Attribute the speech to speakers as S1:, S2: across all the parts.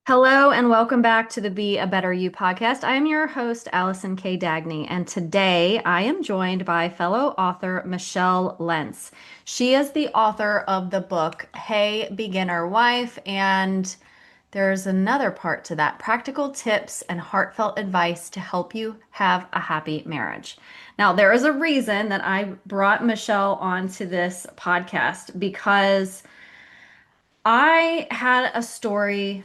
S1: Hello and welcome back to the Be a Better You podcast. I am your host, Allison K. Dagney, and today I am joined by fellow author Michelle Lentz. She is the author of the book Hey Beginner Wife, and there's another part to that, practical tips and heartfelt advice to help you have a happy marriage. Now, there is a reason that I brought Michelle onto this podcast because I had a story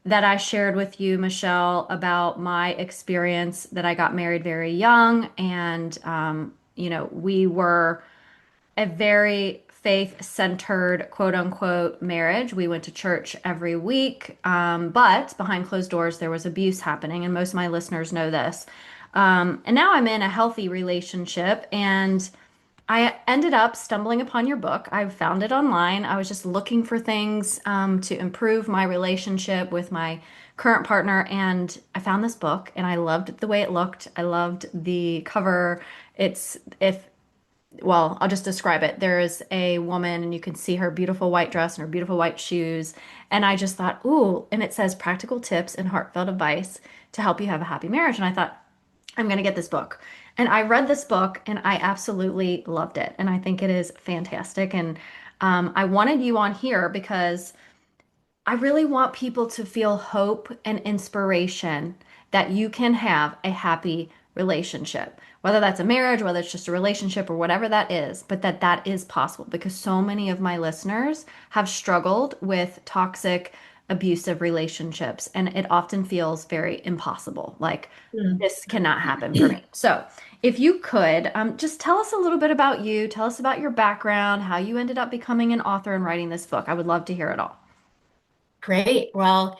S1: that I shared with you, Michelle, about my experience that I got married very young. And, we were a very faith-centered, quote unquote, marriage. We went to church every week. But behind closed doors, there was abuse happening. And most of my listeners know this. And now I'm in a healthy relationship. And I ended up stumbling upon your book. I found it online. I was just looking for things to improve my relationship with my current partner, and I found this book, and I loved the way it looked. I loved the cover. It's if well, I'll just describe it. There is a woman, and you can see her beautiful white dress and her beautiful white shoes. And I just thought, ooh, and it says practical tips and heartfelt advice to help you have a happy marriage. And I thought, I'm going to get this book. And I read this book and I absolutely loved it. And I think it is fantastic. And I wanted you on here because I really want people to feel hope and inspiration that you can have a happy relationship, whether that's a marriage, whether it's just a relationship or whatever that is, but that is possible because so many of my listeners have struggled with toxic, abusive relationships, and it often feels very impossible. Like
S2: Mm.
S1: this cannot happen for me. So, if you could, just tell us a little bit about you, tell us about your background, how you ended up becoming an author and writing this book. I would love to hear it all.
S2: Great. Well,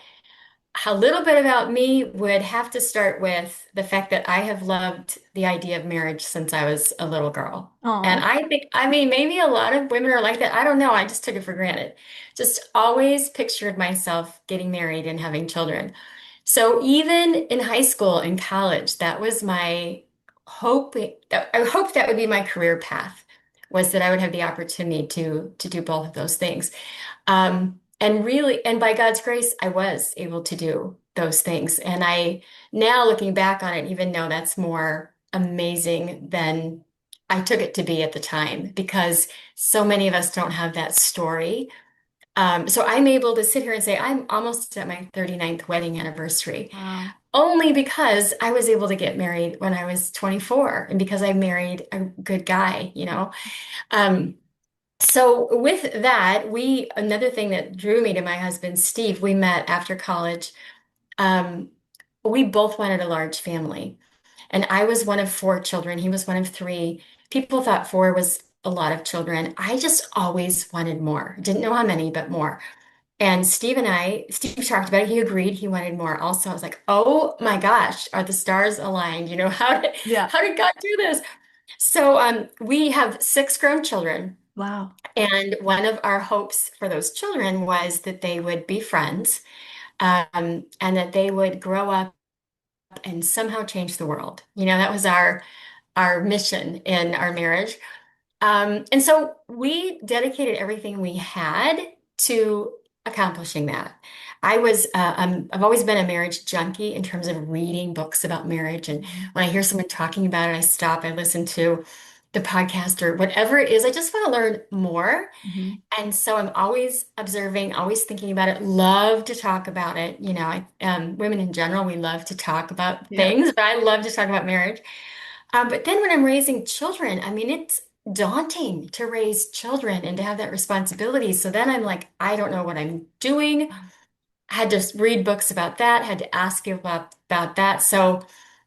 S2: a little bit about me would have to start with the fact that I have loved the idea of marriage since I was a little girl. And
S1: Oh.
S2: I think, maybe a lot of women are like that. I don't know. I just took it for granted. Just always pictured myself getting married and having children. So even in high school and college, that was my hope. I hoped that would be my career path, was that I would have the opportunity to do both of those things. And really, and by God's grace, I was able to do those things. And I, now looking back on it, even know that's more amazing than I took it to be at the time, because so many of us don't have that story. So I'm able to sit here and say, I'm almost at my 39th wedding anniversary,
S1: Wow.
S2: only because I was able to get married when I was 24 and because I married a good guy. Um, so with that, another thing that drew me to my husband, Steve, we met after college. Um, we both wanted a large family. And I was one of four children. He was one of three. People thought four was a lot of children. I just always wanted more. Didn't know how many, but more. And Steve talked about it. He agreed he wanted more. Also, I was like, oh my gosh, are the stars aligned?
S1: Yeah.
S2: How did God do this? So we have six grown children.
S1: Wow.
S2: And one of our hopes for those children was that they would be friends, and that they would grow up and somehow change the world. That was our mission in our marriage. And so we dedicated everything we had to accomplishing that. I've always been a marriage junkie in terms of reading books about marriage. And
S1: Mhm.
S2: when I hear someone talking about it, I stop, I listen to the podcast or whatever it is. I just want to learn more.
S1: Mhm.
S2: And so I'm always observing, always thinking about it, love to talk about it. Women in general, we love to talk about
S1: Yeah.
S2: things, but I love to talk about marriage. But then when I'm raising children, it's daunting to raise children and to have that responsibility. So then I'm like, I don't know what I'm doing. I had to read books about that, had to ask you about that. So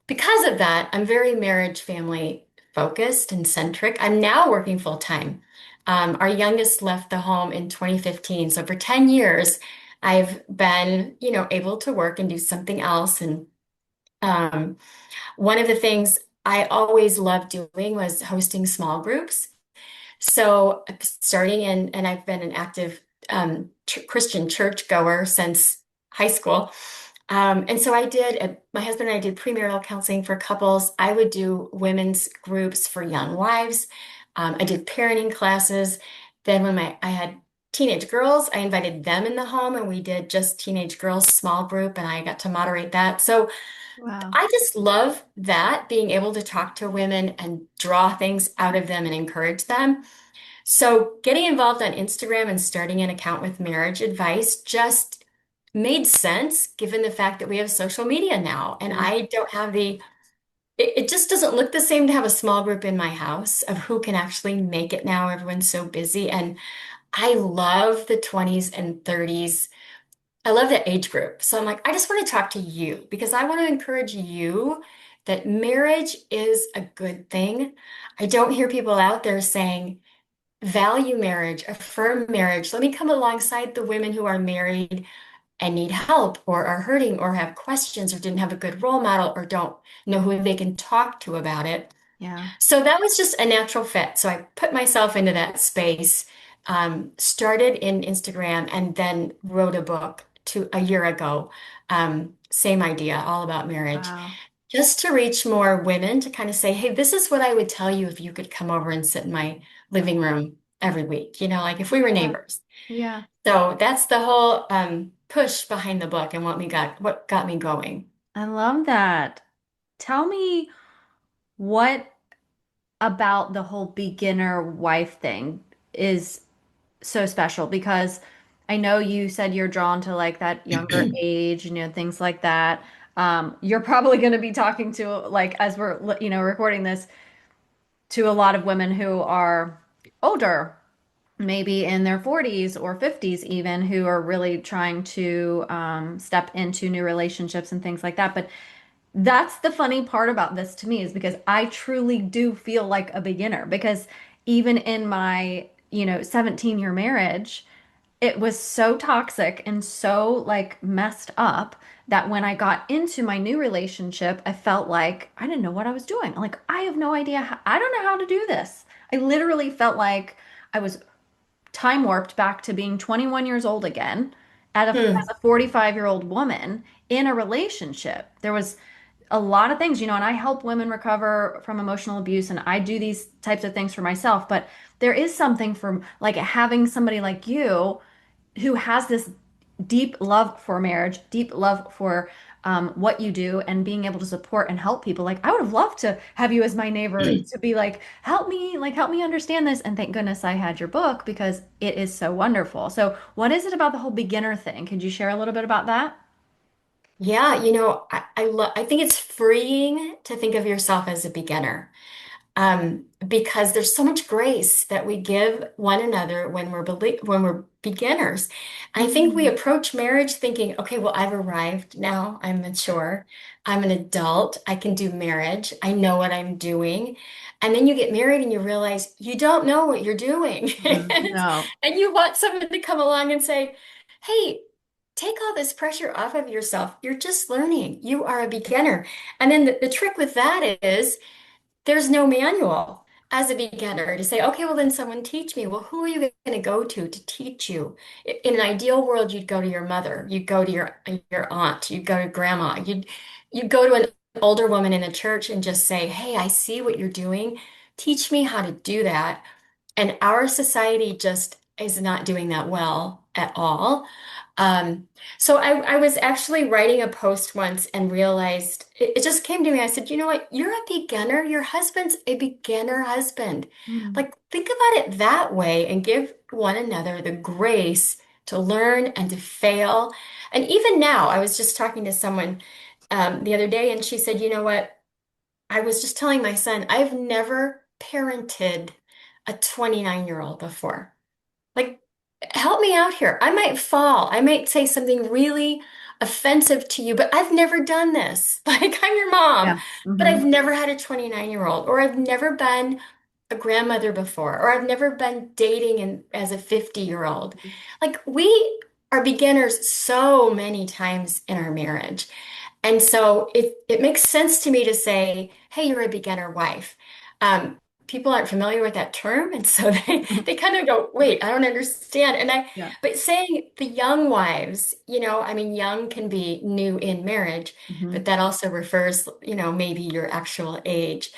S2: because of that, I'm very marriage family focused and centric. I'm now working full time. Our youngest left the home in 2015. So for 10 years, I've been, able to work and do something else. And um, one of the things I always loved doing was hosting small groups. So starting in, and I've been an active ch Christian church goer since high school. And so my husband and I did premarital counseling for couples. I would do women's groups for young wives. I did parenting classes. Then when I had teenage girls. I invited them in the home and we did just teenage girls small group and I got to moderate that. So
S1: Wow.
S2: I just love that, being able to talk to women and draw things out of them and encourage them. So getting involved on Instagram and starting an account with marriage advice just made sense given the fact that we have social media now. And
S1: Mm,
S2: I don't have it just doesn't look the same to have a small group in my house of who can actually make it now. Everyone's so busy. And I love the 20s and 30s. I love that age group. So I'm like, I just want to talk to you because I want to encourage you that marriage is a good thing. I don't hear people out there saying, value marriage, affirm marriage. Let me come alongside the women who are married and need help or are hurting or have questions or didn't have a good role model or don't know who they can talk to about it.
S1: yeah.
S2: So that was just a natural fit. So I put myself into that space, started in Instagram, and then wrote a book a year ago. Same idea, all about marriage,
S1: Wow.
S2: just to reach more women to kind of say, hey, this is what I would tell you if you could come over and sit in my living room every week, like if we were
S1: Yeah.
S2: neighbors.
S1: Yeah.
S2: So that's the whole push behind the book and what got me going.
S1: I love that. Tell me what about the whole beginner wife thing is so special because I know you said you're drawn to like that younger age, things like that. You're probably going to be talking to like as we're recording this to a lot of women who are older, maybe in their 40s or 50s even, who are really trying to step into new relationships and things like that. But that's the funny part about this to me is because I truly do feel like a beginner because even in my, 17-year marriage, it was so toxic and so like messed up that when I got into my new relationship, I felt like I didn't know what I was doing. Like, I have no idea I don't know how to do this. I literally felt like I was time warped back to being 21 years old again as
S2: Hmm.
S1: a 45-year-old woman in a relationship. There was a lot of things, and I help women recover from emotional abuse and I do these types of things for myself, but there is something from like having somebody like you who has this deep love for marriage, deep love for what you do, and being able to support and help people. Like, I would have loved to have you as my neighbor to be like, help me understand this. And thank goodness I had your book because it is so wonderful. So, what is it about the whole beginner thing? Could you share a little bit about that?
S2: Yeah, I think it's freeing to think of yourself as a beginner. Because there's so much grace that we give one another when we're beginners. I think we
S1: Mm,
S2: approach marriage thinking, okay, well, I've arrived now. I'm mature. I'm an adult. I can do marriage. I know what I'm doing. And then you get married and you realize you don't know what you're doing.
S1: mhm. No.
S2: And you want someone to come along and say, hey, take all this pressure off of yourself. You're just learning. You are a beginner. And then the trick with that is, there's no manual as a beginner to say, okay, well, then someone teach me. Well, who are you going to go to teach you? In an ideal world, you'd go to your mother, you'd go to your aunt, you'd go to grandma, you'd go to an older woman in the church and just say, hey, I see what you're doing. Teach me how to do that. And our society just is not doing that well at all. Um, so I was actually writing a post once and realized it just came to me. I said, you know what? You're a beginner. Your husband's a beginner husband.
S1: Mm.
S2: Like, think about it that way and give one another the grace to learn and to fail. And even now, I was just talking to someone the other day, and she said, you know what? I was just telling my son, I've never parented a 29-year-old before. Like, help me out here. I might fall. I might say something really offensive to you, but I've never done this. Like, I'm your mom,
S1: Yeah.
S2: but
S1: Hmm.
S2: I've never had a 29-year-old, or I've never been a grandmother before, or I've never been dating as a 50-year-old. Like, we are beginners so many times in our marriage. And so it makes sense to me to say, hey, you're a beginner wife. People aren't familiar with that term, and so they kind of go, wait, I don't understand.
S1: Yeah.
S2: But saying the young wives, I mean, young can be new in marriage,
S1: Hmm.
S2: but that also refers, maybe your actual age.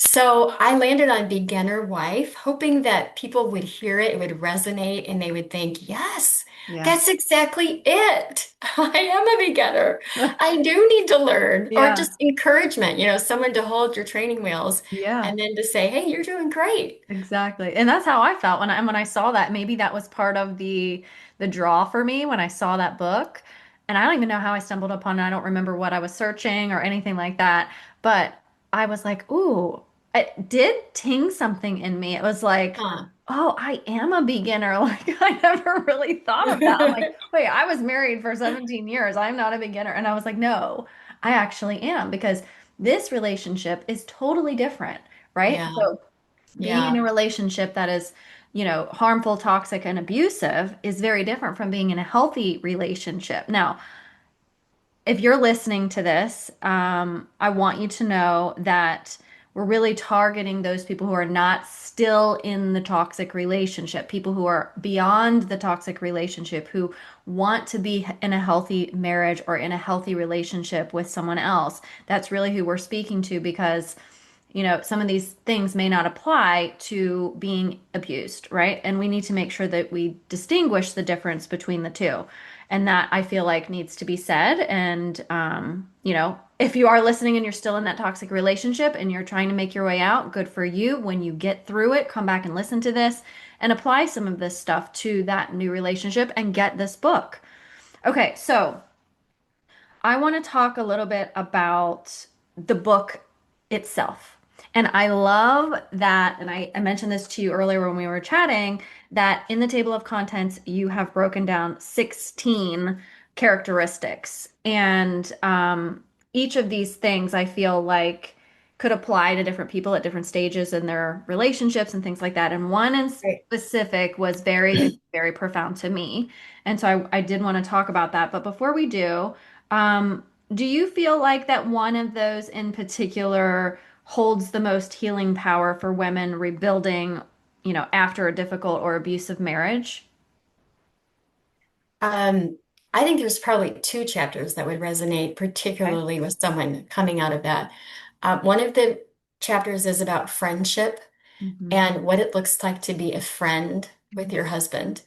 S2: So I landed on beginner wife, hoping that people would hear it, it would resonate, and they would think, yes,
S1: Yeah.
S2: that's exactly it. I am a beginner. I do need to learn, or
S1: Yeah.
S2: just encouragement, someone to hold your training wheels
S1: Yeah.
S2: and then to say, hey, you're doing great.
S1: Exactly. And that's how I felt when I saw that. Maybe that was part of the draw for me when I saw that book. And I don't even know how I stumbled upon it. I don't remember what I was searching or anything like that. But I was like, ooh, it did ting something in me. It was like,
S2: Huh.
S1: oh, I am a beginner. Like I never really thought of that. I'm like, wait, I was married for 17 years. I'm not a beginner. And I was like, no, I actually am because this relationship is totally different, right?
S2: Yeah,
S1: So being in
S2: yeah.
S1: a relationship that is, harmful, toxic, and abusive is very different from being in a healthy relationship. Now, if you're listening to this, I want you to know that we're really targeting those people who are not still in the toxic relationship, people who are beyond the toxic relationship, who want to be in a healthy marriage or in a healthy relationship with someone else. That's really who we're speaking to because some of these things may not apply to being abused, right? And we need to make sure that we distinguish the difference between the two. And that I feel like needs to be said. And, if you are listening and you're still in that toxic relationship and you're trying to make your way out, good for you. When you get through it, come back and listen to this and apply some of this stuff to that new relationship and get this book. Okay, so I want to talk a little bit about the book itself. And I love that, and I mentioned this to you earlier when we were chatting, that in the table of contents, you have broken down 16 characteristics. And each of these things I feel like could apply to different people at different stages in their relationships and things like that. And one in
S2: Right.
S1: specific was very, very, very profound to me. And so I did want to talk about that. But before we do, do you feel like that one of those in particular holds the most healing power for women rebuilding, after a difficult or abusive marriage?
S2: Um, I think there's probably two chapters that would resonate
S1: Okay.
S2: particularly with someone coming out of that. One of the chapters is about friendship
S1: Hmm.
S2: and what it looks like to be a friend with your husband.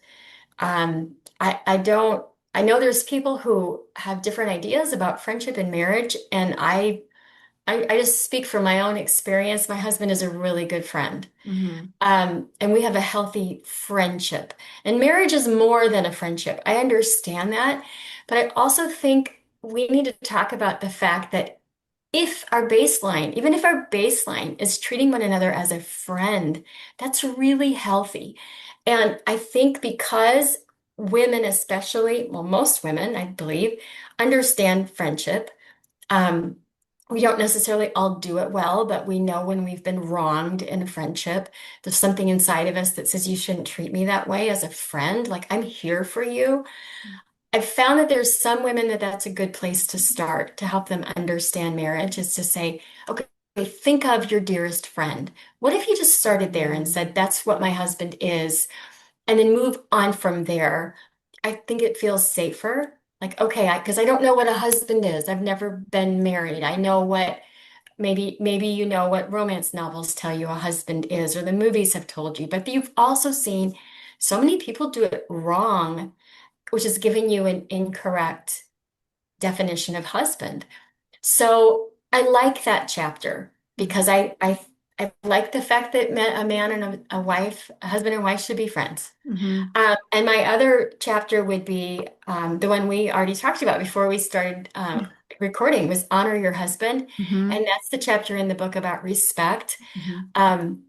S2: I don't, I know there's people who have different ideas about friendship and marriage, and I just speak from my own experience. My husband is a really good friend.
S1: Hmm.
S2: And we have a healthy friendship. And marriage is more than a friendship. I understand that. But I also think we need to talk about the fact that if our baseline, even if our baseline is treating one another as a friend, that's really healthy. And I think because women, especially, well, most women, I believe, understand friendship. Um, we don't necessarily all do it well, but we know when we've been wronged in a friendship. There's something inside of us that says you shouldn't treat me that way as a friend. Like I'm here for you. I've found that there's some women that that's a good place to start to help them understand marriage is to say, okay, think of your dearest friend. What if you just started there and
S1: Mm.
S2: said, that's what my husband is, and then move on from there? I think it feels safer. Like, okay, because I don't know what a husband is. I've never been married. I know what maybe you know what romance novels tell you a husband is, or the movies have told you, but you've also seen so many people do it wrong, which is giving you an incorrect definition of husband. So I like that chapter because I like the fact that a man and a wife, a husband and wife should be friends.
S1: Hmm.
S2: And my other chapter would be the one we already talked about before we started recording was honor your husband.
S1: Hmm.
S2: And that's the chapter in the book about respect.
S1: Hmm.
S2: Um,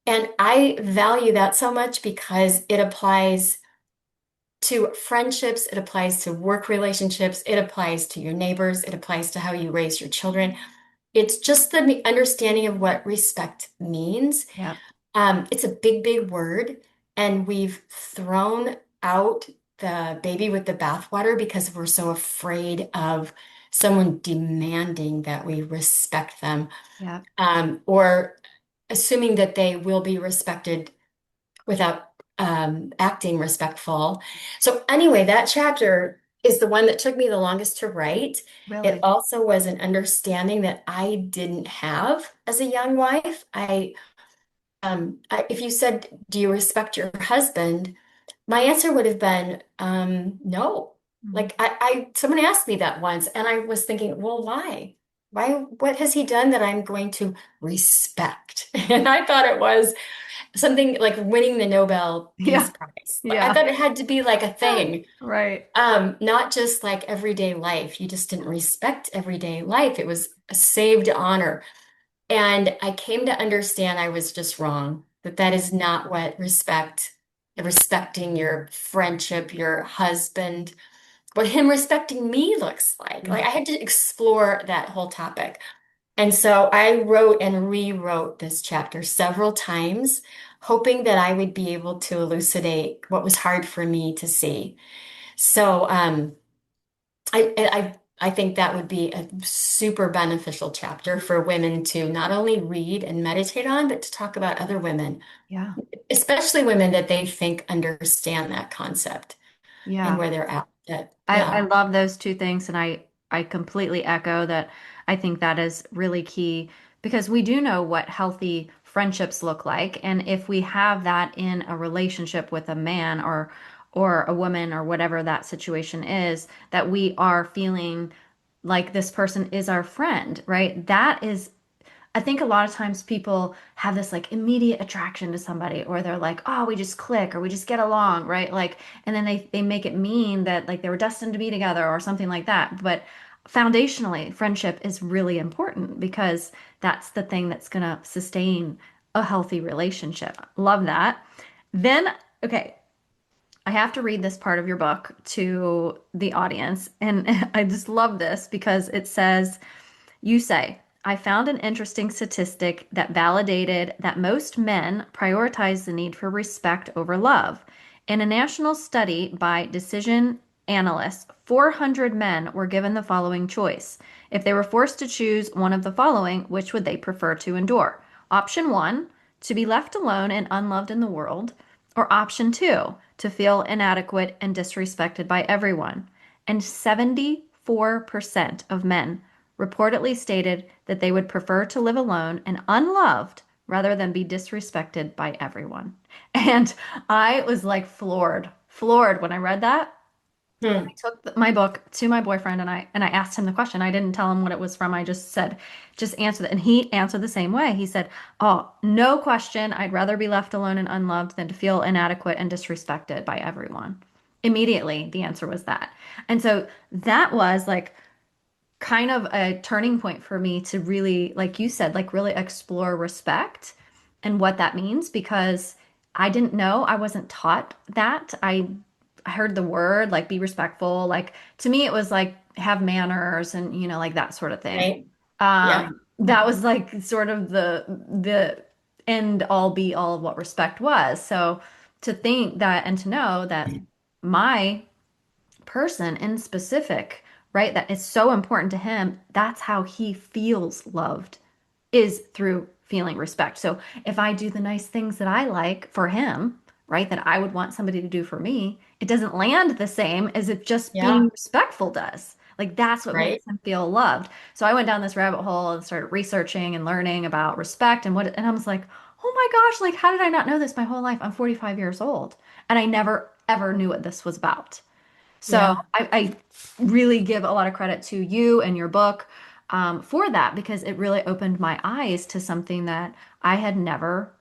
S2: and I value that so much because it applies to friendships, it applies to work relationships, it applies to your neighbors, it applies to how you raise your children. It's just the understanding of what respect means.
S1: Yeah.
S2: It's a big, big word, and we've thrown out the baby with the bathwater because we're so afraid of someone demanding that we respect them,
S1: Yeah.
S2: or assuming that they will be respected without acting respectful. So anyway, that chapter. is the one that took me the longest to write. It
S1: Really?
S2: also was an understanding that I didn't have as a young wife. If you said, "Do you respect your husband?" My answer would have been, no.
S1: Mm.
S2: Like someone asked me that once, and I was thinking, well, why? Why? What has he done that I'm going to respect? And I thought it was something like winning the Nobel Peace
S1: Yeah.
S2: Prize. Like, I
S1: Yeah.
S2: thought it had to be like a thing,
S1: Right.
S2: not just like everyday life. You just didn't respect everyday life. It was a saved honor. And I came to understand I was just wrong, that that is not what respecting your friendship, your husband, what him respecting me looks like. Like
S1: Yeah.
S2: I had to explore that whole topic. And so I wrote and rewrote this chapter several times, hoping that I would be able to elucidate what was hard for me to see. So I think that would be a super beneficial chapter for women to not only read and meditate on, but to talk about other women,
S1: Yeah.
S2: especially women that they think understand that concept and
S1: Yeah.
S2: where they're at. That,
S1: I
S2: yeah,
S1: love those two things, and I completely echo that. I think that is really key because we do know what healthy friendships look like, and if we have that in a relationship with a man or a woman or whatever that situation is, that we are feeling like this person is our friend, right? That is I think a lot of times people have this like immediate attraction to somebody, or they're like, oh, we just click or we just get along, right? Like, and then they make it mean that like they were destined to be together or something like that. But foundationally, friendship is really important because that's the thing that's gonna sustain a healthy relationship. Love that. Then, okay, I have to read this part of your book to the audience, and I just love this because it says. You say, I found an interesting statistic that validated that most men prioritize the need for respect over love. In a national study by decision analysts, 400 men were given the following choice. If they were forced to choose one of the following, which would they prefer to endure? Option one, to be left alone and unloved in the world. Or option two, to feel inadequate and disrespected by everyone. And 74% of men reportedly stated that they would prefer to live alone and unloved rather than be disrespected by everyone. And I was like floored when I read that.
S2: hmm,
S1: Took my book to my boyfriend and I asked him the question. I didn't tell him what it was from. I just said, just answer it. And he answered the same way. He said, "Oh, no question. I'd rather be left alone and unloved than to feel inadequate and disrespected by everyone." Immediately, the answer was that. And so that was like kind of a turning point for me to really, like you said, like really explore respect and what that means because I didn't know, I wasn't taught that. I heard the word like be respectful. Like to me, it was like have manners and like that sort of thing.
S2: right? Yeah.
S1: That was like sort of the end all be all of what respect was. So to think that and to know that my person in specific, right? That is so important to him. That's how he feels loved is through feeling respect. So if I do the nice things that I like for him, right, that I would want somebody to do for me, it doesn't land the same as if just being
S2: Yeah.
S1: respectful does. Like that's what
S2: Right.
S1: makes him feel loved. So I went down this rabbit hole and started researching and learning about respect and I was like, "Oh my gosh, like how did I not know this my whole life? I'm 45 years old and I never ever knew what this was about." So
S2: Yeah.
S1: I really give a lot of credit to you and your book for that because it really opened my eyes to something that I had never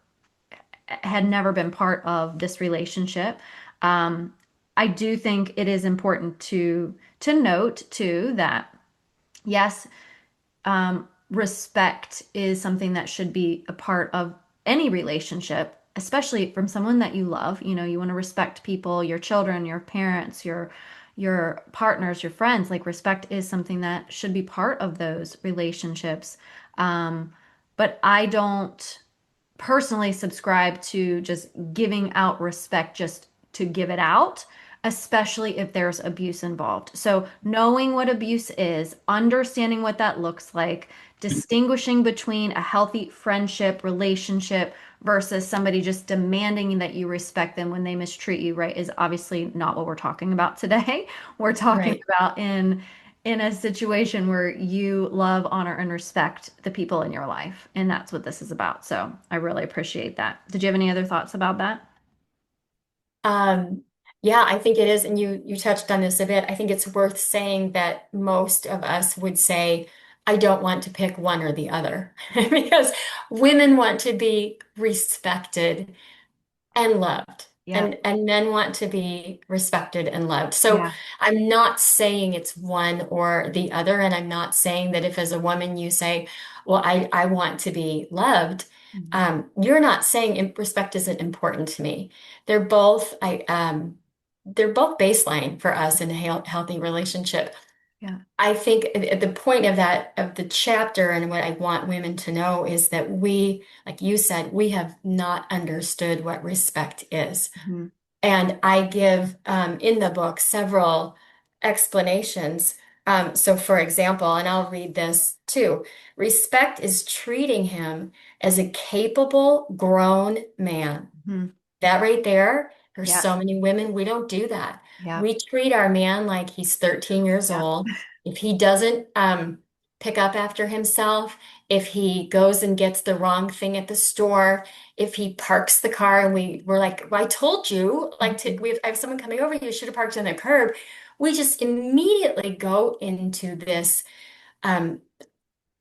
S1: been part of this relationship. Um, I do think it is important to note too that yes, respect is something that should be a part of any relationship, especially from someone that you love. You want to respect people, your children, your parents, your partners, your friends. Like respect is something that should be part of those relationships. But I don't personally subscribe to just giving out respect just to give it out. especially if there's abuse involved. So, knowing what abuse is, understanding what that looks like, distinguishing between a healthy friendship, relationship versus somebody just demanding that you respect them when they mistreat you, right, is obviously not what we're talking about today. We're talking
S2: Right.
S1: about in a situation where you love, honor, and respect the people in your life. And that's what this is about. So I really appreciate that. Did you have any other thoughts about that?
S2: Um, yeah, I think it is, and you touched on this a bit. I think it's worth saying that most of us would say, I don't want to pick one or the other because women want to be respected and loved.
S1: Yeah.
S2: And men want to be respected and loved. So
S1: Yeah.
S2: I'm not saying it's one or the other. And I'm not saying that if as a woman you say, well, I want to be loved,
S1: Mhm.
S2: you're not saying respect isn't important to me. They're both they're both baseline for us in a healthy relationship.
S1: Yeah.
S2: I think at the point of that, of the chapter, and what I want women to know is that we, like you said, we have not understood what respect is.
S1: Mhm.
S2: And I give in the book several explanations. So, for example, and I'll read this too, respect is treating him as a capable, grown man.
S1: Mhm.
S2: That right there, there's
S1: Yeah.
S2: so many women, we don't do that.
S1: Yeah.
S2: We treat our man like he's 13 years
S1: Yeah.
S2: old. If he doesn't pick up after himself, if he goes and gets the wrong thing at the store, if he parks the car and we're like, well, I told you, like
S1: Mhm.
S2: I have someone coming over, you should have parked on the curb. We just immediately go into this um,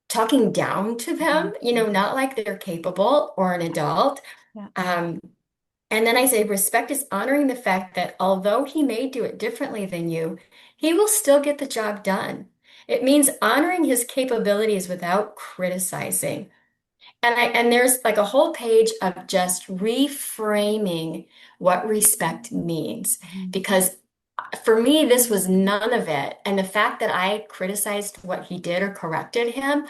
S2: talking down to them,
S1: Mhm. Mhm.
S2: not like they're capable or an adult.
S1: Yeah.
S2: Um, and then I say respect is honoring the fact that although he may do it differently than you, he will still get the job done. It means honoring his capabilities without criticizing. And there's like a whole page of just reframing what respect means.
S1: Mhm.
S2: Because for me, this was none of it. And the fact that I criticized what he did or corrected him,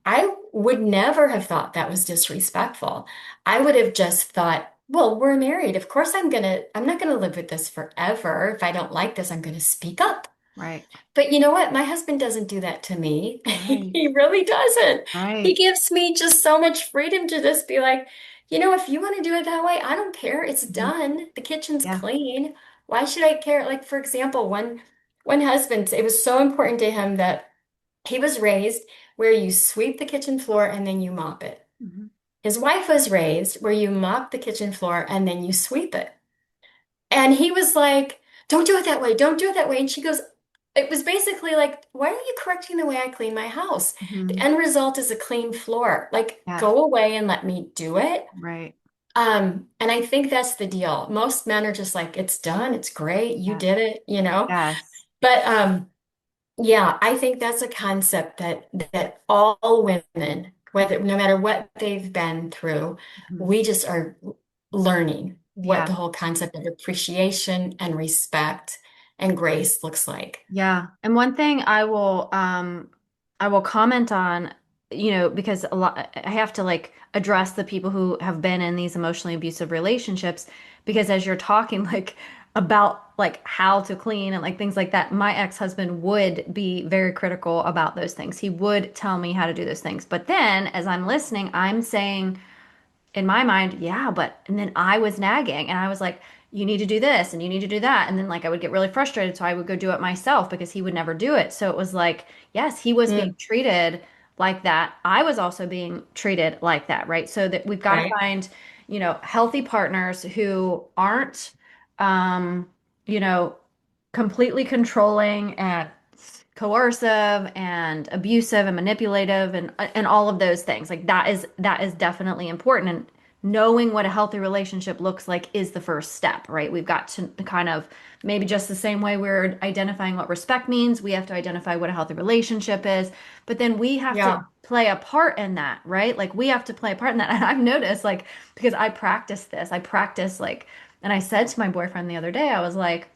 S2: I would never have thought that was disrespectful. I would have just thought, well, we're married. Of course I'm not gonna live with this forever. If I don't like this, I'm gonna speak up.
S1: Right.
S2: But you know what? My husband doesn't do that to me.
S1: Right.
S2: He really doesn't. He
S1: Right.
S2: gives me just so much freedom to just be like, if you want to do it that way, I don't care. It's
S1: Mhm.
S2: done. The kitchen's
S1: Yeah.
S2: clean. Why should I care? Like, for example, one husband, it was so important to him that he was raised where you sweep the kitchen floor and then you mop it.
S1: Mhm.
S2: His wife was raised where you mop the kitchen floor and then you sweep it. And he was like, don't do it that way. Don't do it that way. And she goes, it was basically like, why are you correcting the way I clean my house? The
S1: Mhm.
S2: end result is a clean floor. Like,
S1: Yes.
S2: go away and let me do it.
S1: Right.
S2: And I think that's the deal. Most men are just like, it's done. It's great. You
S1: Yeah.
S2: did it.
S1: Yes.
S2: But yeah, I think that's a concept that all women, whether no matter what they've been through,
S1: Mhm.
S2: we just are learning what
S1: Yeah.
S2: the whole concept of appreciation and respect and grace looks like.
S1: Yeah. And one thing I will comment on, because a lot I have to like address the people who have been in these emotionally abusive relationships because as you're talking like about like how to clean and like things like that, my ex-husband would be very critical about those things. He would tell me how to do those things. But then as I'm listening, I'm saying in my mind, yeah, but and then I was nagging and I was like, you need to do this and you need to do that. And then like I would get really frustrated, so I would go do it myself because he would never do it. So it was like, yes, he was being
S2: Mm,
S1: treated like that. I was also being treated like that, right? So that we've got to
S2: right?
S1: find, healthy partners who aren't um, you know, completely controlling and coercive and abusive and manipulative and all of those things. Like that is definitely important. And knowing what a healthy relationship looks like is the first step, right? We've got to kind of maybe just the same way we're identifying what respect means, we have to identify what a healthy relationship is, but then we have to
S2: Yeah.
S1: play a part in that, right? Like we have to play a part in that. And I've noticed like because I practice like and I said to my boyfriend the other day, I was like,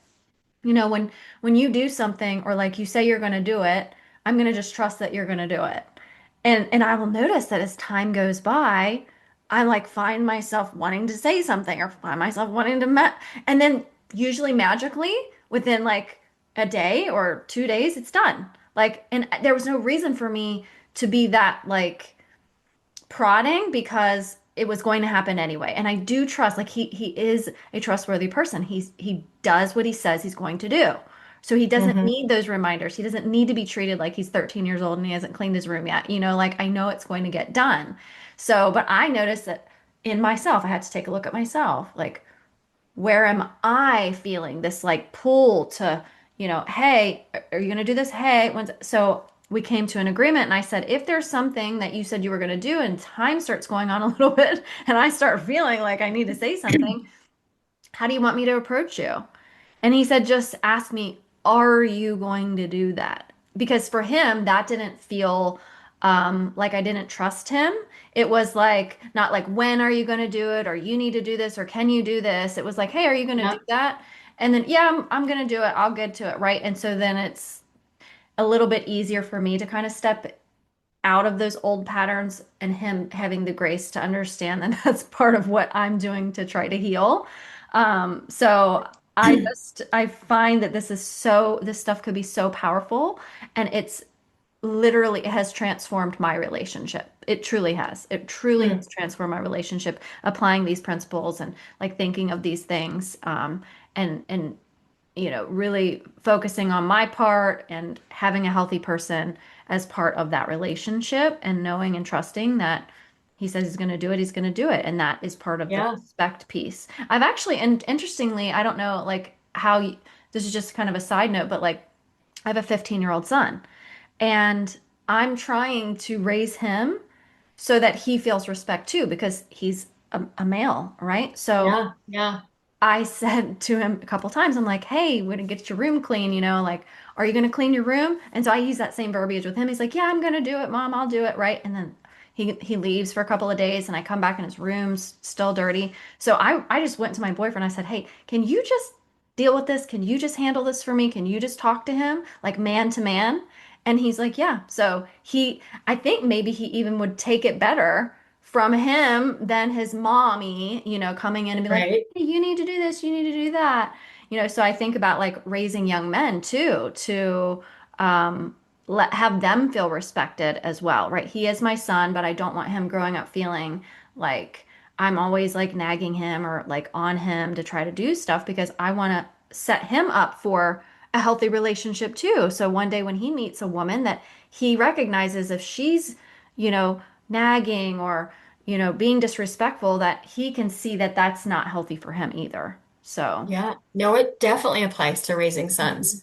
S1: when you do something or like you say you're going to do it, I'm going to just trust that you're going to do it. And I will notice that as time goes by, I like find myself wanting to say something or find myself wanting to and then usually magically within like a day or 2 days, it's done. Like, and there was no reason for me to be that like prodding because it was going to happen anyway. And I do trust, like he is a trustworthy person. He does what he says he's going to do. So he doesn't
S2: Hmm.
S1: need those reminders. He doesn't need to be treated like he's 13 years old and he hasn't cleaned his room yet. Like I know it's going to get done. So, but I noticed that in myself, I had to take a look at myself. Like, where am I feeling this like pull to, hey, are you going to do this? Hey, so we came to an agreement and I said, if there's something that you said you were going to do and time starts going on a little bit and I start feeling like I need to say something, how do you want me to approach you? And he said, just ask me, are you going to do that? Because for him, that didn't feel like I didn't trust him. It was like, not like, when are you going to do it? Or you need to do this? Or can you do this? It was like, hey, are you going to do
S2: Yep.
S1: that? And then, yeah, I'm going to do it. I'll get to it. Right. And so then it's a little bit easier for me to kind of step out of those old patterns and him having the grace to understand that that's part of what I'm doing to try to heal. So I find that this stuff could be so powerful and it has transformed my relationship. It truly has. It truly
S2: Hmm.
S1: has transformed my relationship, applying these principles and like thinking of these things, and really focusing on my part and having a healthy person as part of that relationship and knowing and trusting that he says he's going to do it, he's going to do it. And that is part of the
S2: Yeah.
S1: respect piece. I've actually, and interestingly, I don't know like this is just kind of a side note, but like I have a 15-year-old son and I'm trying to raise him so that he feels respect too, because he's a male, right? So
S2: Yeah. Yeah.
S1: I said to him a couple times, I'm like, hey, we're gonna get your room clean, like, are you gonna clean your room? And so I use that same verbiage with him. He's like, yeah, I'm gonna do it, Mom, I'll do it, right? And then he leaves for a couple of days and I come back and his room's still dirty. So I just went to my boyfriend. I said, hey, can you just deal with this? Can you just handle this for me? Can you just talk to him like man to man? And he's like, yeah. So I think maybe he even would take it better from him than his mommy, coming in and be like,
S2: Right.
S1: hey, you need to do this, you need to do that. So I think about like raising young men too, to have them feel respected as well, right? He is my son, but I don't want him growing up feeling like I'm always like nagging him or like on him to try to do stuff because I want to set him up for a healthy relationship too. So one day when he meets a woman that he recognizes if she's, nagging or being disrespectful, that he can see that that's not healthy for him either. So,
S2: Yeah. No, it definitely applies to raising
S1: mhm,
S2: sons.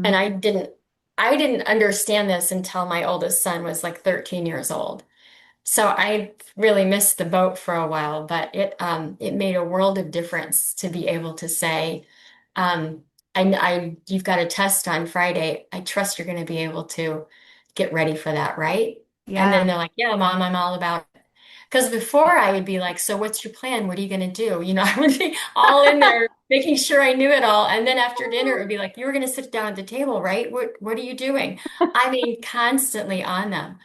S2: And
S1: mhm.
S2: I didn't understand this until my oldest son was like 13 years old. So I really missed the boat for a while, but it made a world of difference to be able to say, um, you've got a test on Friday. I trust you're going to be able to get ready for that, right? And
S1: Yeah.
S2: then they're like, yeah, Mom, I'm all about it. Because before I would be like, so what's your plan? What are you going to do? I would be all in there making sure I knew it all. And then after dinner, it would be like, you were going to sit down at the table, right? What are you doing? I mean, constantly on them.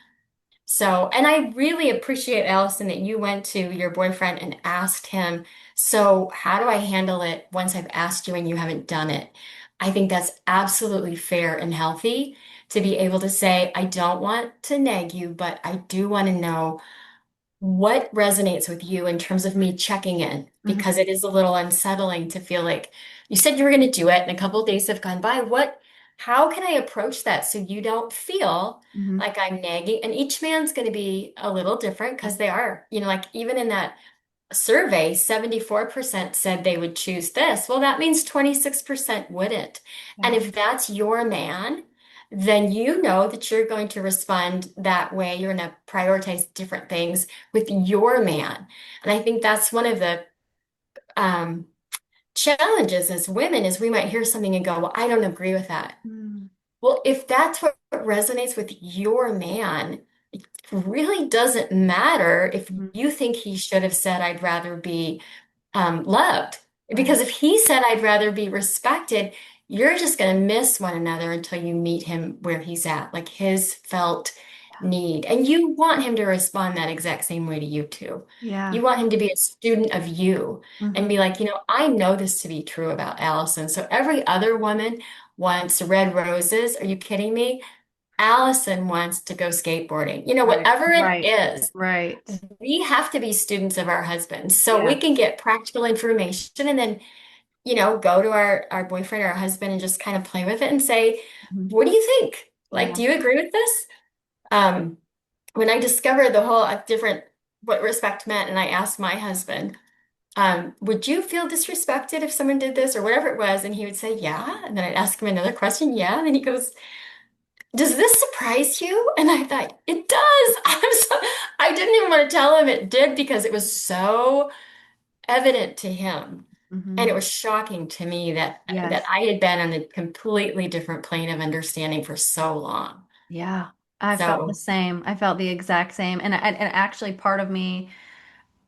S2: So, and I really appreciate, Allison, that you went to your boyfriend and asked him, so how do I handle it once I've asked you and you haven't done it? I think that's absolutely fair and healthy to be able to say, I don't want to nag you, but I do want to know what resonates with you in terms of me checking in, because
S1: Mhm,
S2: it is a little unsettling to feel like you said you were going to do it and a couple of days have gone by. How can I approach that so you don't feel
S1: mhm.
S2: like I'm nagging? And each man's going to be a little different because they are, like even in that survey, 74% said they would choose this. Well, that means 26% wouldn't. And
S1: Yeah.
S2: if that's your man, then you know that you're going to respond that way. You're going to prioritize different things with your man. And I think that's one of the um, challenges as women is we might hear something and go, well, I don't agree with that.
S1: Mm,
S2: Well, if that's what resonates with your man, it really doesn't matter if
S1: mhm.
S2: you think he should have said, I'd rather be loved.
S1: Right.
S2: Because if he said, I'd rather be respected, you're just going to miss one another until you meet him where he's at, like his felt need. And you want him to respond that exact same way to you too.
S1: Yeah.
S2: You want him to be a student of you and
S1: Hmm.
S2: be like, I know this to be true about Allison. So every other woman wants red roses. Are you kidding me? Allison wants to go skateboarding.
S1: Right.
S2: Whatever it
S1: Right.
S2: is,
S1: Right.
S2: we have to be students of our husbands. So we can
S1: Yes.
S2: get practical information and then go to our boyfriend or our husband and just kind of play with it and say,
S1: Mhm.
S2: what do you think? Like,
S1: Yeah.
S2: do you agree with this? Um, when I discovered the whole different what respect meant, and I asked my husband, would you feel disrespected if someone did this or whatever it was? And he would say, yeah. And then I'd ask him another question, yeah. And then he goes, does this surprise you? And I thought, it does. I didn't even want to tell him it did because it was so evident to him. And it
S1: Hmm.
S2: was shocking to me that
S1: Yes.
S2: I had been on a completely different plane of understanding for so long.
S1: Yeah. I felt the
S2: So,
S1: same. I felt the exact same. And actually part of me,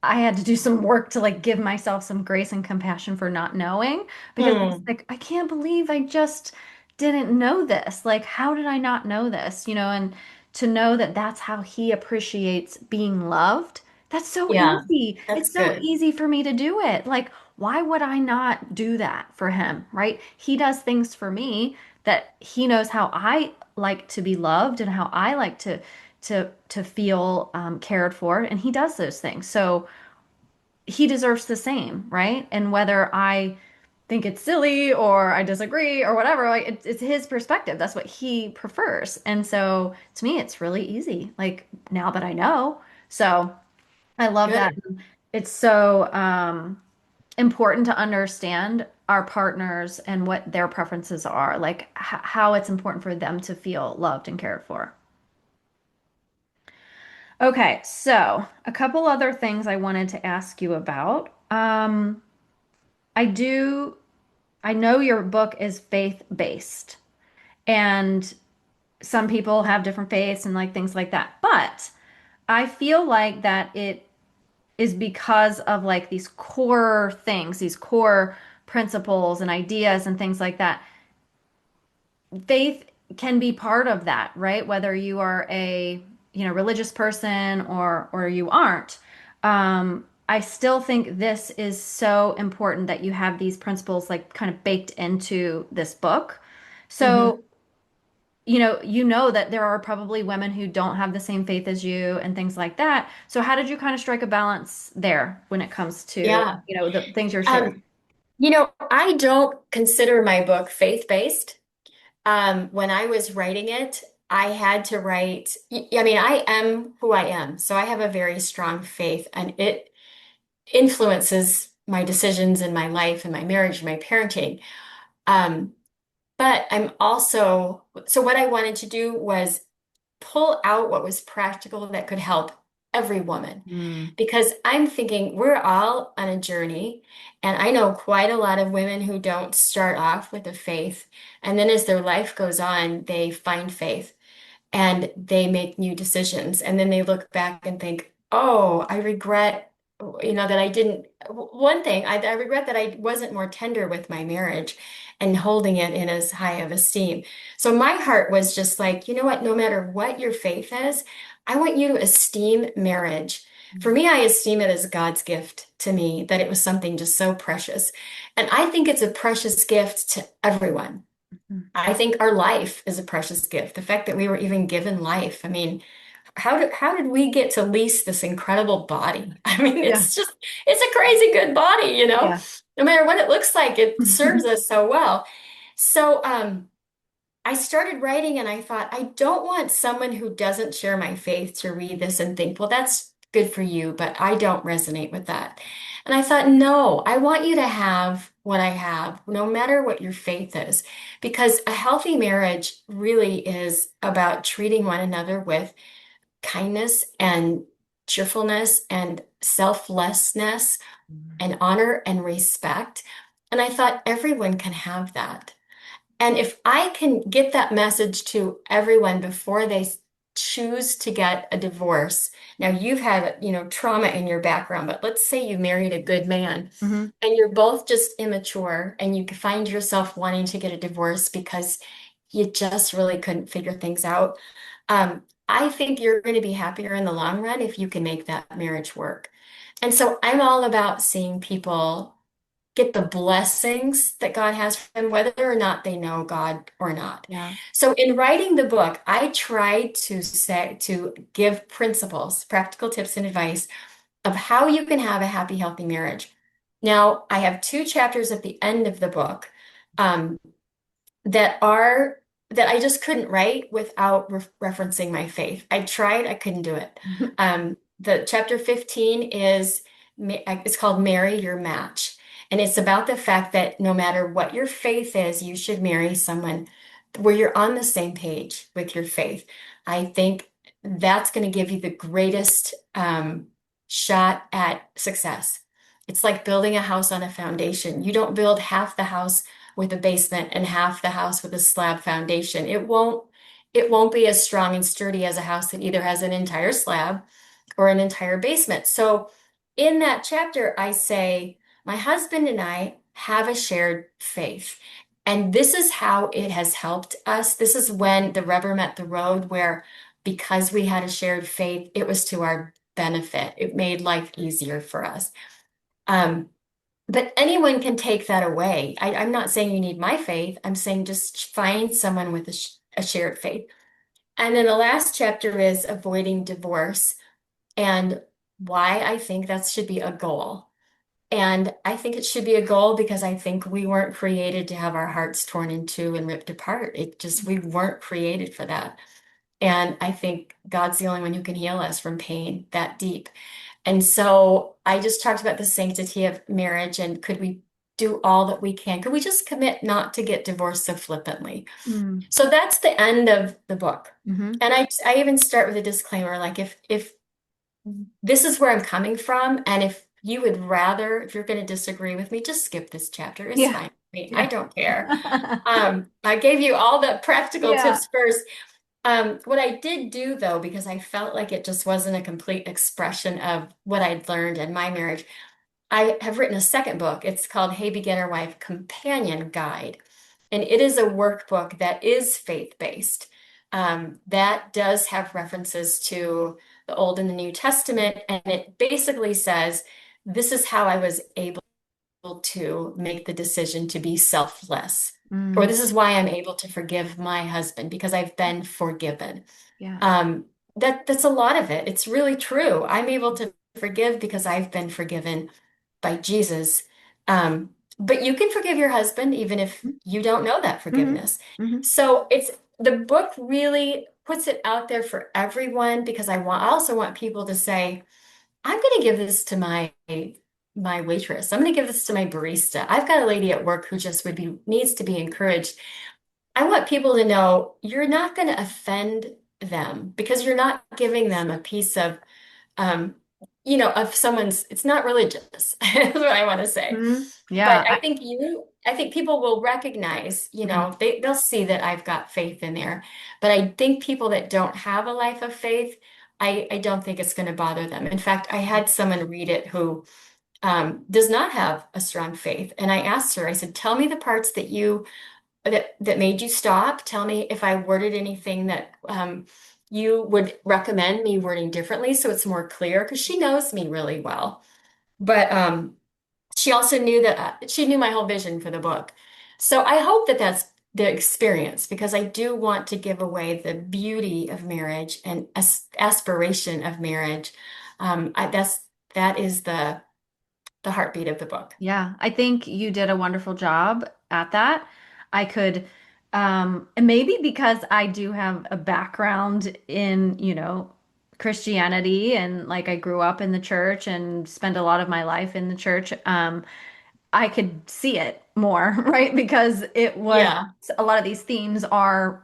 S1: I had to do some work to like give myself some grace and compassion for not knowing because it's
S2: hmm,
S1: like I can't believe I just didn't know this. Like how did I not know this? And to know that that's how he appreciates being loved. That's so
S2: yeah,
S1: easy.
S2: that's
S1: It's so
S2: good.
S1: easy for me to do it. Like why would I not do that for him, right? He does things for me that he knows how I like to be loved and how I like to feel cared for, and he does those things. So he deserves the same, right? And whether I think it's silly or I disagree or whatever, like it's his perspective. That's what he prefers. And so to me, it's really easy. Like now that I know. So I love that.
S2: Good.
S1: It's so important to understand our partners and what their preferences are, like how it's important for them to feel loved and cared for. Okay, so a couple other things I wanted to ask you about. I do I know your book is faith-based, and some people have different faiths and like things like that. But I feel like that it is because of like these core things, these core principles and ideas and things like that. Faith can be part of that, right? Whether you are a, religious person or you aren't. I still think this is so important that you have these principles like kind of baked into this book. So,
S2: Hmm.
S1: you know that there are probably women who don't have the same faith as you and things like that. So how did you kind of strike a balance there when it comes to,
S2: Yeah.
S1: the things you're sharing?
S2: Um, I don't consider my book faith-based. When I was writing it, I had to write, I mean, I am who I am. So I have a very strong faith and it influences my decisions in my life and my marriage and my parenting. Um, but I'm also, so what I wanted to do was pull out what was practical that could help every woman.
S1: Mm,
S2: Because I'm thinking we're all on a journey, and I know quite a lot of women who don't start off with a faith, and then as their life goes on, they find faith and they make new decisions. And then they look back and think, oh, I regret, that I didn't. One thing, I regret that I wasn't more tender with my marriage and holding it in as high of esteem. So my heart was just like, you know what, no matter what your faith is, I want you to esteem marriage. For me, I esteem it as God's gift to me, that it was something just so precious. And I think it's a precious gift to everyone.
S1: mm,
S2: I think our life is a precious gift. The fact that we were even given life. I mean, how did we get to lease this incredible body? I mean,
S1: yeah,
S2: it's a crazy good body.
S1: yeah.
S2: No matter what it looks like, it serves us so well. So, I started writing and I thought, I don't want someone who doesn't share my faith to read this and think, well, that's good for you, but I don't resonate with that. And I thought, no, I want you to have what I have, no matter what your faith is, because a healthy marriage really is about treating one another with kindness and cheerfulness and selflessness and honor and respect. And I thought everyone can have that. And if I can get that message to everyone before they choose to get a divorce, now you've had, trauma in your background, but let's say you married a good man
S1: Hmm.
S2: and you're both just immature and you find yourself wanting to get a divorce because you just really couldn't figure things out. I think you're going to be happier in the long run if you can make that marriage work. And so I'm all about seeing people get the blessings that God has for them, whether or not they know God or not.
S1: Yeah.
S2: So in writing the book, I tried to give principles, practical tips and advice of how you can have a happy, healthy marriage. Now, I have two chapters at the end of the book um, that are that I just couldn't write without referencing my faith. I tried, I couldn't do it. The chapter 15 is it's called Marry Your Match. And it's about the fact that no matter what your faith is, you should marry someone where you're on the same page with your faith. I think that's going to give you the greatest shot at success. It's like building a house on a foundation. You don't build half the house with a basement and half the house with a slab foundation. It won't be as strong and sturdy as a house that either has an entire slab or an entire basement. So in that chapter, I say, my husband and I have a shared faith. And this is how it has helped us. This is when the rubber met the road, where because we had a shared faith, it was to our benefit. It made life easier for us. Um, but anyone can take that away. I'm not saying you need my faith. I'm saying just find someone with a shared faith. And then the last chapter is avoiding divorce and why I think that should be a goal. And I think it should be a goal because I think we weren't created to have our hearts torn in two and ripped apart. We weren't created for that. And I think God's the only one who can heal us from pain that deep. And so I just talked about the sanctity of marriage and could we do all that we can? Could we just commit not to get divorced so flippantly?
S1: Mm.
S2: So that's the end of the book.
S1: Hmm.
S2: And I even start with a disclaimer, like if this is where I'm coming from, and if you would rather, if you're going to disagree with me, just skip this chapter. It's
S1: Yeah.
S2: fine with me. I
S1: Yeah.
S2: don't care. I gave you all the practical
S1: Yeah.
S2: tips first. What I did do though, because I felt like it just wasn't a complete expression of what I'd learned in my marriage, I have written a second book. It's called Hey Beginner Wife Companion Guide. And it is a workbook that is faith-based. That does have references to the Old and the New Testament. And it basically says, this is how I was able to make the decision to be selfless. Or
S1: Mm.
S2: this is why I'm able to forgive my husband because I've been forgiven.
S1: Yeah.
S2: Um, that's a lot of it. It's really true. I'm able to forgive because I've been forgiven by Jesus. But you can forgive your husband even if you don't know that
S1: Hmm.
S2: forgiveness.
S1: Hmm.
S2: So it's the book really puts it out there for everyone because I also want people to say, I'm going to give this to my waitress. I'm going to give this to my barista. I've got a lady at work who just needs to be encouraged. I want people to know you're not going to offend them because you're not giving them a piece of um, of someone's, it's not religious, is what I want to say.
S1: Hmm.
S2: But
S1: Yeah.
S2: I think people will recognize,
S1: Yeah.
S2: they'll see that I've got faith in there. But I think people that don't have a life of faith, I don't think it's going to bother them. In fact, I had someone read it who does not have a strong faith. And I asked her, I said, tell me the parts that made you stop. Tell me if I worded anything that you would recommend me wording differently so it's more clear because she knows me really well. But she also knew that she knew my whole vision for the book. So I hope that that's the experience because I do want to give away the beauty of marriage and aspiration of marriage. That is the heartbeat of the book.
S1: Yeah, I think you did a wonderful job at that. I could, and maybe because I do have a background in, Christianity and like I grew up in the church and spent a lot of my life in the church, I could see it more, right? Because it was
S2: Yeah,
S1: a lot of these themes are,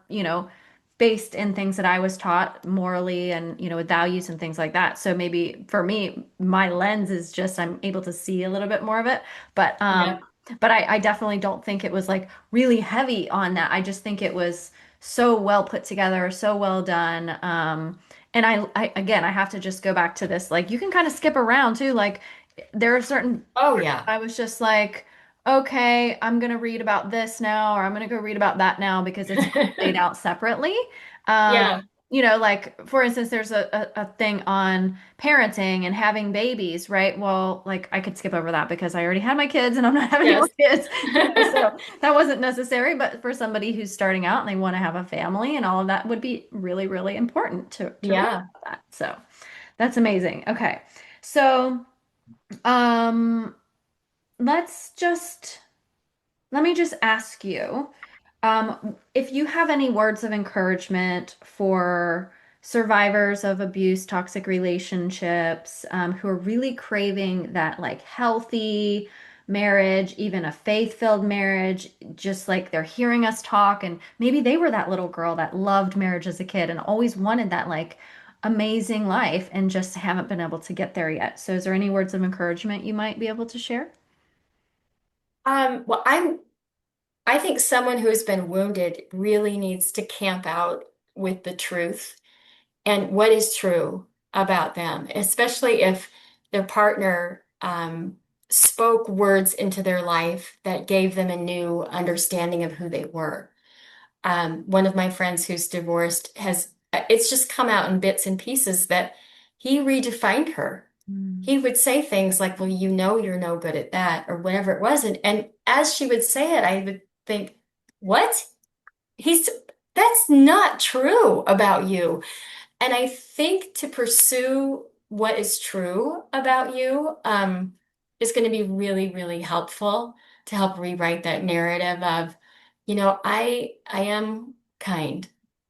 S1: based in things that I was taught morally and, with values and things like that. So maybe for me, my lens is just I'm able to see a little bit more of it. But
S2: yeah.
S1: I definitely don't think it was like really heavy on that. I just think it was so well put together, so well done. And I again, I have to just go back to this. Like you can kind of skip around too. Like there are certain
S2: Oh,
S1: parts
S2: yeah.
S1: I was just like, okay, I'm gonna read about this now, or I'm gonna go read about that now because it's laid out separately. Um,
S2: Yeah.
S1: like for instance, there's a thing on parenting and having babies, right? Well, like I could skip over that because I already had my kids and I'm not having any more
S2: Yes.
S1: kids, so that wasn't necessary. But for somebody who's starting out and they want to have a family and all of that would be really, really important to read
S2: Yeah.
S1: about that. So that's amazing. Okay. So, um, let's just let me just ask you, if you have any words of encouragement for survivors of abuse, toxic relationships, who are really craving that like healthy marriage, even a faith-filled marriage, just like they're hearing us talk, and maybe they were that little girl that loved marriage as a kid and always wanted that like amazing life and just haven't been able to get there yet. So, is there any words of encouragement you might be able to share?
S2: Well, I think someone who has been wounded really needs to camp out with the truth and what is true about them, especially if their partner spoke words into their life that gave them a new understanding of who they were. One of my friends who's divorced it's just come out in bits and pieces that he redefined her.
S1: Mm.
S2: He would say things like, well, you know, you're no good at that, or whatever it was. And as she would say it, I would think, what? He's, that's not true about you. And I think to pursue what is true about you, is going to be really, really helpful to help rewrite that narrative of, I am kind,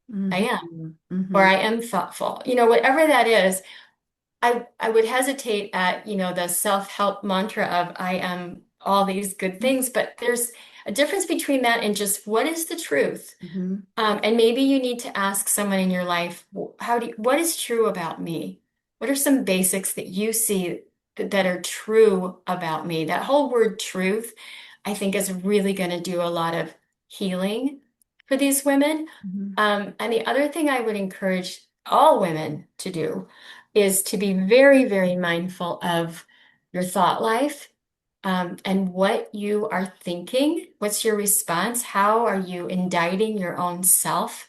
S2: I
S1: Mhm.
S2: am, or
S1: Mhm.
S2: I am thoughtful, whatever that is. I would hesitate at, the self-help mantra of I am all these good things, but there's a difference between that and just what is the truth?
S1: Mhm.
S2: And maybe you need to ask someone in your life, what is true about me? What are some basics that you see that are true about me? That whole word truth, I think, is really going to do a lot of healing for these women.
S1: Mhm.
S2: And the other thing I would encourage all women to do is to be very, very mindful of your thought life, and what you are thinking. What's your response? How are you indicting your own self?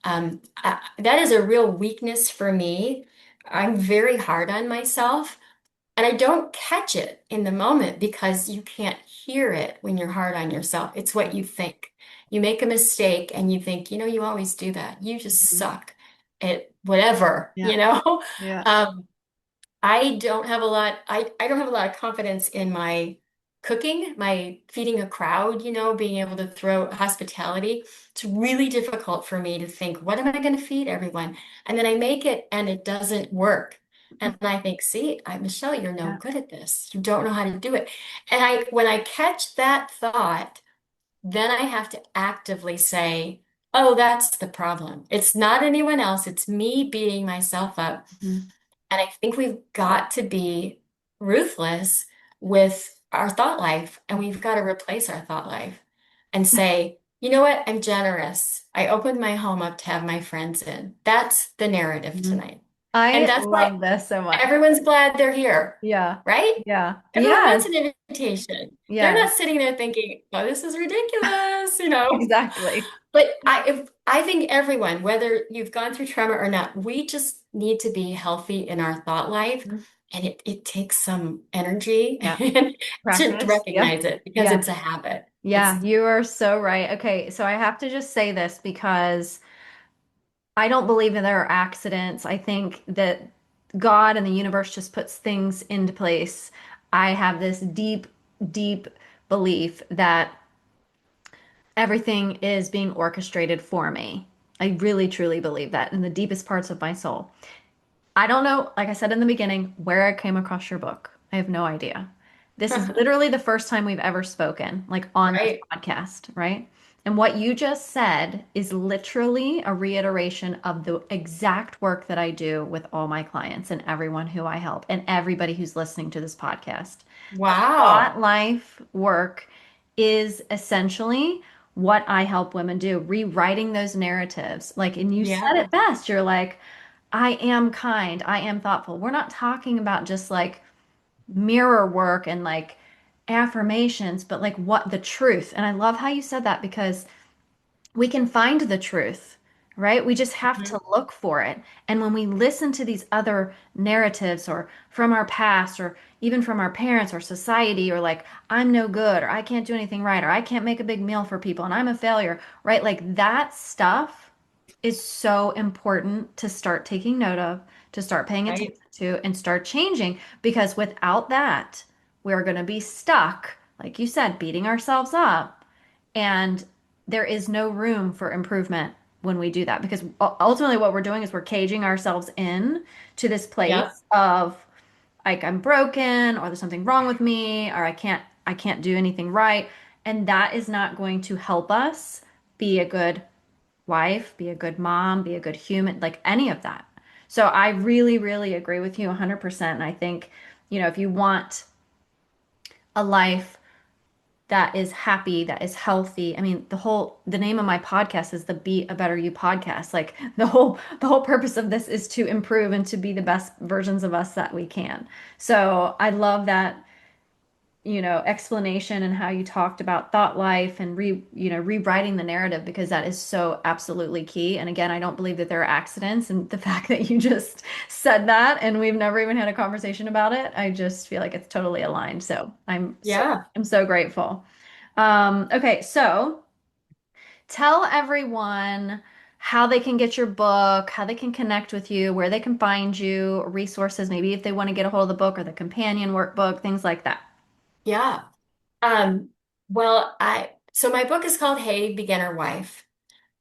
S2: That is a real weakness for me. I'm very hard on myself, and I don't catch it in the moment because you can't hear it when you're hard on yourself. It's what you think. You make a mistake and you think, you always do that. You just
S1: Mhm.
S2: suck at whatever,
S1: Yeah. Yeah.
S2: Um, I don't have a lot of confidence in my cooking, my feeding a crowd, being able to throw hospitality. It's really difficult for me to think, what am I going to feed everyone? And then I make it and it doesn't work. And I think, see, Michelle, you're no
S1: Yeah.
S2: good at this. You don't know how to do it. And when I catch that thought, then I have to actively say, oh, that's the problem. It's not anyone else. It's me beating myself up.
S1: Mhm.
S2: And I think we've got to be ruthless with our thought life, and we've got to replace our thought life and say, you know what? I'm generous. I opened my home up to have my friends in. That's the narrative
S1: Mhm.
S2: tonight. And
S1: I
S2: that's why
S1: love this so much.
S2: everyone's glad they're here,
S1: Yeah.
S2: right?
S1: Yeah.
S2: Everyone wants
S1: Yes.
S2: an invitation. They're
S1: Yes.
S2: not sitting there thinking, oh, this is ridiculous.
S1: Exactly.
S2: But I think everyone, whether you've gone through trauma or not, we just need to be healthy in our thought life.
S1: Mhm.
S2: And it takes some energy
S1: Yeah.
S2: to
S1: Practice. Yep.
S2: recognize it because
S1: Yeah.
S2: it's a habit.
S1: Yeah.
S2: It's
S1: You are so right. Okay. So I have to just say this because I don't believe that there are accidents. I think that God and the universe just puts things into place. I have this deep, deep belief that everything is being orchestrated for me. I really, truly believe that in the deepest parts of my soul. I don't know, like I said in the beginning, where I came across your book. I have no idea. This is literally the first time we've ever spoken, like on this
S2: right.
S1: podcast, right? And what you just said is literally a reiteration of the exact work that I do with all my clients and everyone who I help and everybody who's listening to this podcast. The thought
S2: Wow.
S1: life work is essentially what I help women do, rewriting those narratives. Like, and you said
S2: Yeah.
S1: it best. You're like, I am kind, I am thoughtful. We're not talking about just like mirror work and like affirmations, but like what the truth. And I love how you said that because we can find the truth, right? We just have to
S2: Mhm.
S1: look for it. And when we listen to these other narratives or from our past or even from our parents or society or like, I'm no good or I can't do anything right or I can't make a big meal for people and I'm a failure, right? Like that stuff is so important to start taking note of, to start paying attention
S2: Right.
S1: to, and start changing because without that, we're going to be stuck, like you said, beating ourselves up. And there is no room for improvement when we do that because ultimately what we're doing is we're caging ourselves in to this
S2: Yeah.
S1: place of like I'm broken or there's something wrong with me or I can't do anything right. And that is not going to help us be a good wife, be a good mom, be a good human, like any of that. So I really, really agree with you 100%. And I think, if you want a life that is happy, that is healthy. I mean, the name of my podcast is the Be a Better You podcast. Like the whole purpose of this is to improve and to be the best versions of us that we can. So I love that, explanation and how you talked about thought life and rewriting the narrative because that is so absolutely key. And again, I don't believe that there are accidents, and the fact that you just said that and we've never even had a conversation about it, I just feel like it's totally aligned. So
S2: Yeah.
S1: I'm so grateful. Okay, so tell everyone how they can get your book, how they can connect with you, where they can find you, resources, maybe if they want to get a hold of the book or the companion workbook, things like that.
S2: Yeah. Um, well, so my book is called Hey, Beginner Wife.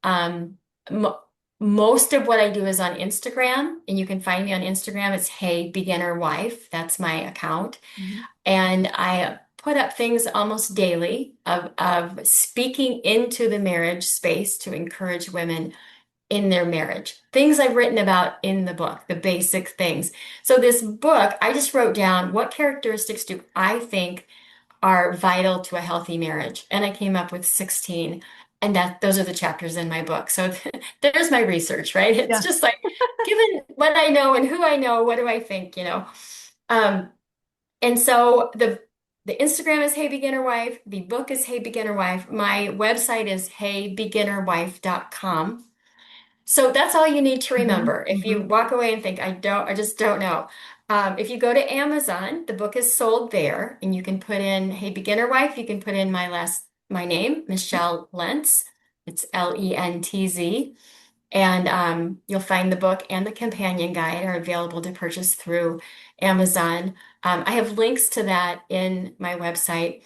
S2: Um, mo Most of what I do is on Instagram, and you can find me on Instagram. It's Hey Beginner Wife. That's my account.
S1: Mhm.
S2: And I put up things almost daily of speaking into the marriage space to encourage women in their marriage. Things I've written about in the book, the basic things. So this book, I just wrote down what characteristics do I think are vital to a healthy marriage. And I came up with 16. And that those are the chapters in my book. So there's my research, right? It's
S1: Yeah.
S2: just like, given what I know and who I know, what do I think? Um, and so the Instagram is Hey Beginner Wife, the book is Hey Beginner Wife, my website is heybeginnerwife.com. So that's all you need to
S1: Hmm.
S2: remember. If you
S1: Hmm.
S2: walk away and think, I just don't know. If you go to Amazon, the book is sold there, and you can put in, Hey Beginner Wife, you can put in my name, Michelle Lentz. It's Lentz. And you'll find the book and the companion guide are available to purchase through Amazon. I have links to that in my website.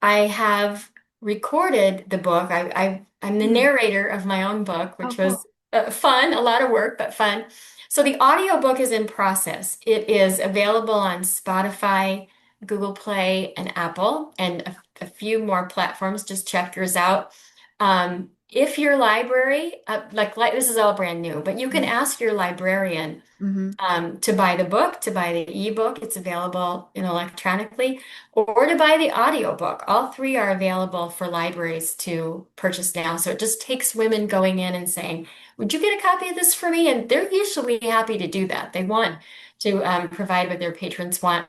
S2: I have recorded the book. I'm the
S1: Hmm.
S2: narrator of my own book,
S1: Oh,
S2: which
S1: cool.
S2: was fun, a lot of work, but fun. So the audio book is in process. It is available on Spotify, Google Play, and Apple, and a few more platforms. Just check yours out. If your library, like this is all brand new, but you can ask your librarian
S1: Hmm.
S2: to buy the book, to buy the ebook. It's available electronically, or to buy the audiobook. All three are available for libraries to purchase now. So it just takes women going in and saying, would you get a copy of this for me? And they're usually happy to do that. They want to provide what their patrons want.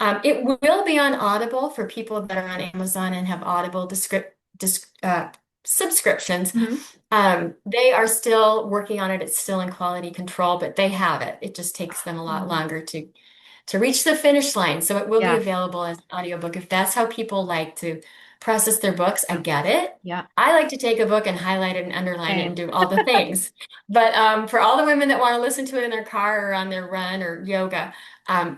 S2: It will be on Audible for people that are on Amazon and have Audible subscriptions.
S1: Hmm.
S2: They are still working on it. It's still in quality control, but they have it. It just takes them a lot
S1: Hmm.
S2: longer to reach the finish line. So it will be
S1: Yeah.
S2: available as an audiobook. If that's how people like to process their books, I
S1: Yeah.
S2: get it.
S1: Yeah.
S2: I like to take a book and highlight it and underline it and
S1: Same.
S2: do all the things. But for all the women that want to listen to it in their car or on their run or yoga,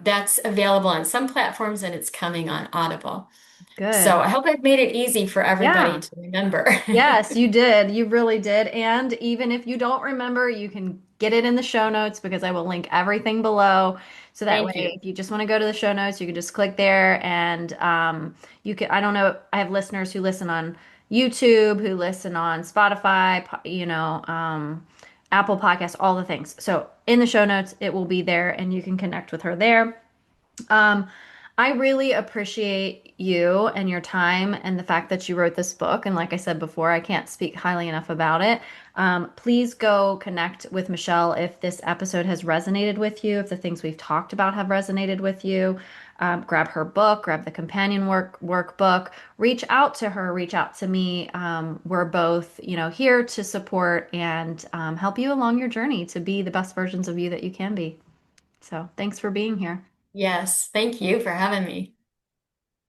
S2: that's available on some platforms and it's coming on Audible. So
S1: Good.
S2: I hope I've made it easy for everybody
S1: Yeah.
S2: to remember.
S1: Yes, you did. You really did. And even if you don't remember, you can get it in the show notes because I will link everything below. So that way,
S2: Thank you.
S1: if you just want to go to the show notes, you can just click there and you can, I don't know, I have listeners who listen on YouTube, who listen on Spotify, Apple Podcasts, all the things. So in the show notes, it will be there and you can connect with her there. Um, I really appreciate you and your time and the fact that you wrote this book. And like I said before, I can't speak highly enough about it. Please go connect with Michelle if this episode has resonated with you, if the things we've talked about have resonated with you. Grab her book, grab the companion workbook, reach out to her, reach out to me. We're both, here to support and help you along your journey to be the best versions of you that you can be. So thanks for being here.
S2: Yes, thank you for having me.